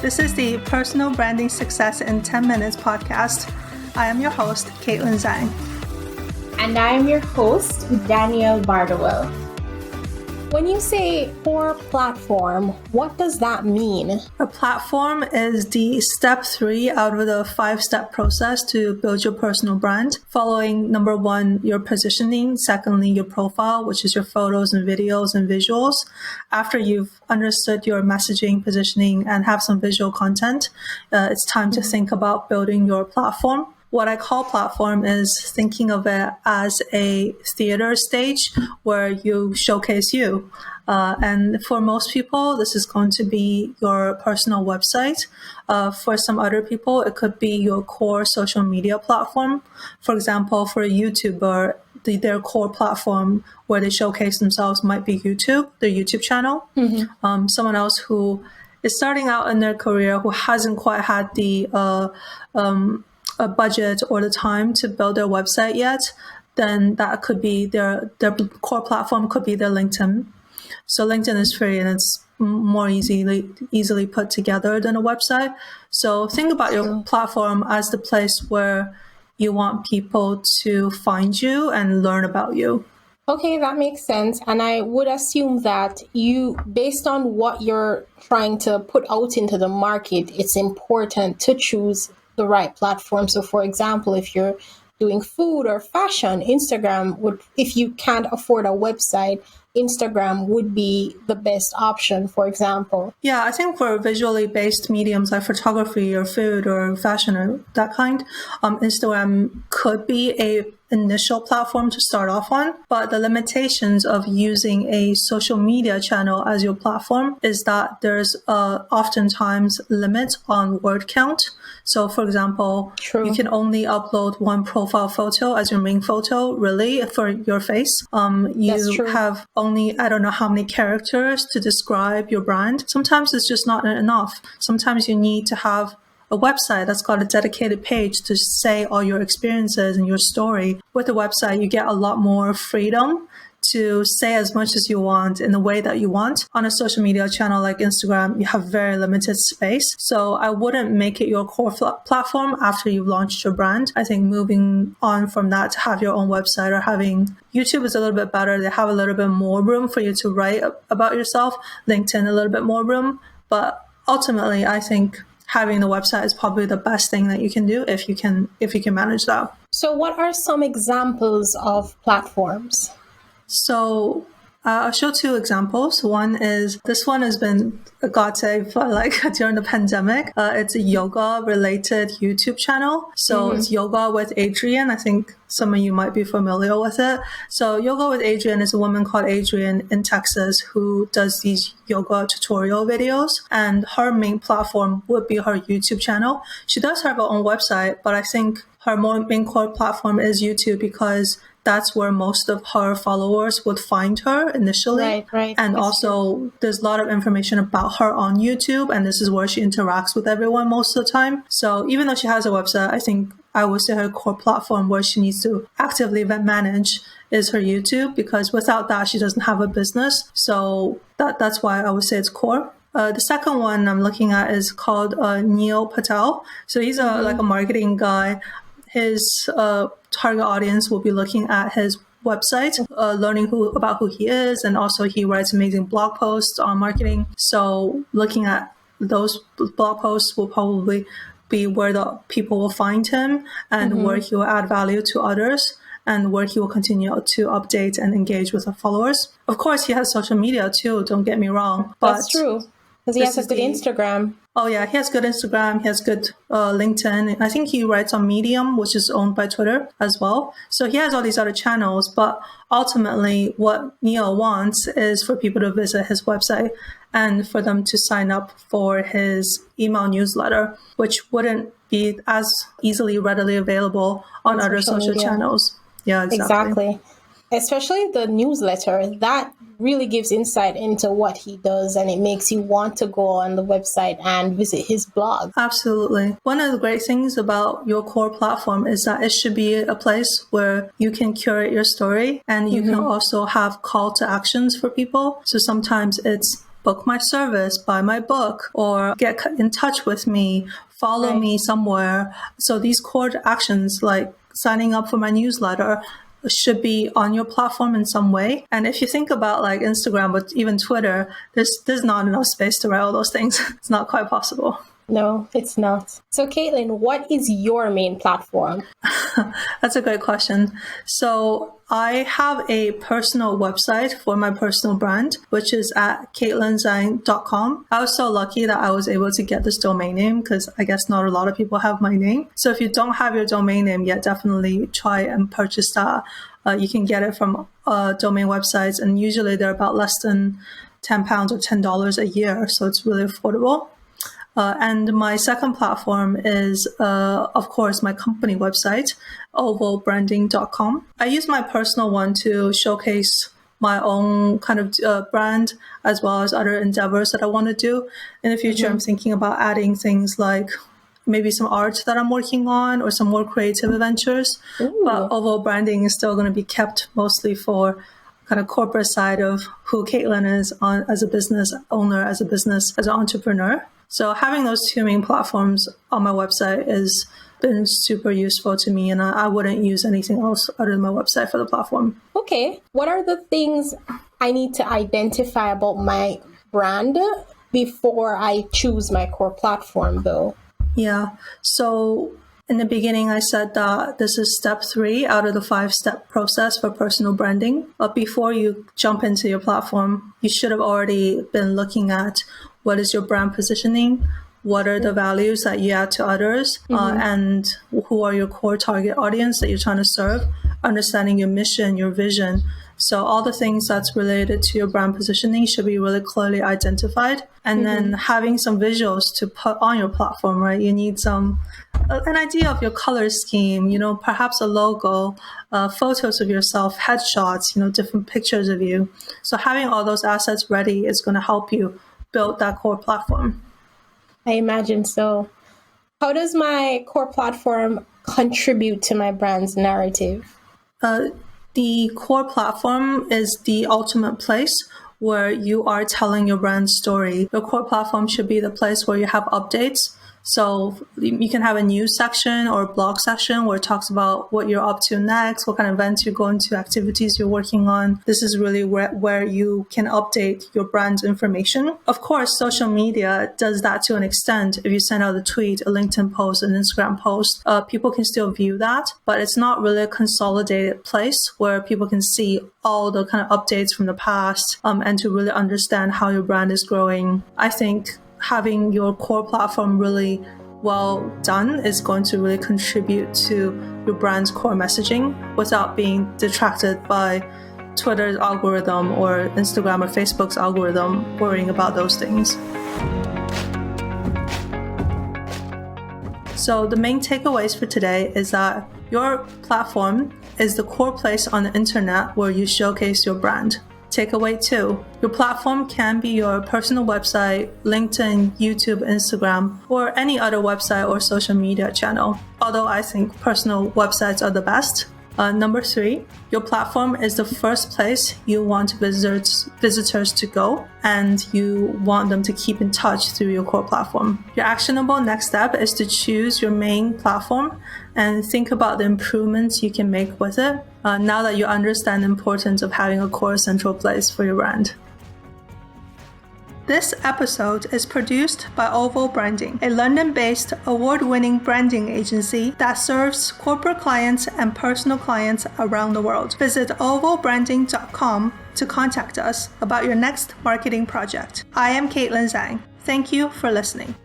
This is the Personal Branding Success in 10 Minutes podcast. I am your host, Kaitlin Zhang. And I am your host, Danielle Bardowell. When you say core platform, what does that mean? A platform is the step 3 out of the 5-step process to build your personal brand. Following number 1, your positioning. Secondly, your profile, which is your photos and videos and visuals. After you've understood your messaging, positioning, and have some visual content, it's time to think about building your platform. What I call platform is thinking of it as a theater stage where you showcase you. And for most people, this is going to be your personal website. For some other people, it could be your core social media platform. For example, for a YouTuber, their core platform where they showcase themselves might be YouTube, their YouTube channel. Someone else who is starting out in their career who hasn't quite had the a budget or the time to build their website yet, then that could be their core platform could be their LinkedIn. So LinkedIn is free and it's more easily put together than a website. So think about your platform as the place where you want people to find you and learn about you. Okay, that makes sense. And I would assume that based on what you're trying to put out into the market, it's important to choose the right platform. So for example, if you're doing food or fashion, Instagram would, if you can't afford a website, Instagram would be the best option, for example. Yeah, I think for visually based mediums like photography or food or fashion or that kind, Instagram could be a initial platform to start off on, but the limitations of using a social media channel as your platform is that there's oftentimes limits on word count. So for example, you can only upload one profile photo as your main photo, really, for your face. You have only, I don't know how many characters to describe your brand. Sometimes it's just not enough. Sometimes you need to have a website that's got a dedicated page to say all your experiences and your story. With a website, you get a lot more freedom to say as much as you want in the way that you want. On a social media channel like Instagram, you have very limited space. So I wouldn't make it your core platform after you've launched your brand. I think moving on from that to have your own website or having YouTube is a little bit better. They have a little bit more room for you to write about yourself. LinkedIn, a little bit more room. But ultimately, I think having the website is probably the best thing that you can do if you can manage that. So what are some examples of platforms? So I'll show 2 examples. One is, this one has been a godsend for during the pandemic. It's a yoga related YouTube channel. So it's Yoga with Adriene. I think some of you might be familiar with it. So Yoga with Adriene is a woman called Adriene in Texas who does these yoga tutorial videos, and her main platform would be her YouTube channel. She does have her own website, but I think her main core platform is YouTube because that's where most of her followers would find her initially. Right. And also there's a lot of information about her on YouTube, and this is where she interacts with everyone most of the time. So even though she has a website, I think I would say her core platform where she needs to actively manage is her YouTube, because without that, she doesn't have a business. So that's why I would say it's core. The second one I'm looking at is called Neil Patel. So he's a marketing guy. His target audience will be looking at his website, learning about who he is, and also he writes amazing blog posts on marketing. So looking at those blog posts will probably be where the people will find him and where he will add value to others and where he will continue to update and engage with the followers. Of course, he has social media too, don't get me wrong. But that's true, because he has a good Instagram. Oh yeah, he has good Instagram, he has good LinkedIn. I think he writes on Medium, which is owned by Twitter as well. So he has all these other channels, but ultimately what Neil wants is for people to visit his website and for them to sign up for his email newsletter, which wouldn't be as easily readily available on other social channels. Yeah, exactly. Especially the newsletter, that really gives insight into what he does, and it makes you want to go on the website and visit his blog. Absolutely. One of the great things about your core platform is that it should be a place where you can curate your story and you can also have call to actions for people. So sometimes it's book my service, buy my book, or get in touch with me, follow me somewhere. So these core actions like signing up for my newsletter should be on your platform in some way. And if you think about like Instagram, but even Twitter, there's not enough space to write all those things. It's not quite possible. No, it's not. So Kaitlin, what is your main platform? That's a great question. So I have a personal website for my personal brand, which is at KaitlinZhang.com. I was so lucky that I was able to get this domain name because I guess not a lot of people have my name. So if you don't have your domain name yet, definitely try and purchase that. You can get it from domain websites, and usually they're about less than £10 or $10 a year. So it's really affordable. And my second platform is, of course, my company website, ovalbranding.com. I use my personal one to showcase my own kind of brand, as well as other endeavors that I want to do. In the future, I'm thinking about adding things like maybe some art that I'm working on or some more creative adventures. Ooh. But Oval Branding is still going to be kept mostly for kind of corporate side of who Kaitlin is as a business owner, as an entrepreneur. So having those two main platforms on my website has been super useful to me, and I wouldn't use anything else other than my website for the platform. Okay. What are the things I need to identify about my brand before I choose my core platform, though? Yeah. So in the beginning, I said that this is step 3 out of the 5-step process for personal branding. But before you jump into your platform, you should have already been looking at what is your brand positioning, what are the values that you add to others, and who are your core target audience that you're trying to serve, understanding your mission, your vision. So all the things that's related to your brand positioning should be really clearly identified. And then having some visuals to put on your platform, right? You need an idea of your color scheme, perhaps a logo, photos of yourself, headshots, different pictures of you. So having all those assets ready is going to help you build that core platform. I imagine so. How does my core platform contribute to my brand's narrative? The core platform is the ultimate place where you are telling your brand story. Your core platform should be the place where you have updates. So you can have a news section or a blog section where it talks about what you're up to next, what kind of events you're going to, activities you're working on. This is really where you can update your brand's information. Of course, social media does that to an extent. If you send out a tweet, a LinkedIn post, an Instagram post, people can still view that, but it's not really a consolidated place where people can see all the kind of updates from the past and to really understand how your brand is growing. I think having your core platform really well done is going to really contribute to your brand's core messaging without being detracted by Twitter's algorithm or Instagram or Facebook's algorithm worrying about those things. So the main takeaways for today is that your platform is the core place on the internet where you showcase your brand. Takeaway 2, your platform can be your personal website, LinkedIn, YouTube, Instagram, or any other website or social media channel, although I think personal websites are the best. Number 3, your platform is the first place you want visitors to go, and you want them to keep in touch through your core platform. Your actionable next step is to choose your main platform and think about the improvements you can make with it now that you understand the importance of having a core central place for your brand. This episode is produced by Oval Branding, a London-based award-winning branding agency that serves corporate clients and personal clients around the world. Visit ovalbranding.com to contact us about your next marketing project. I am Kaitlin Zhang. Thank you for listening.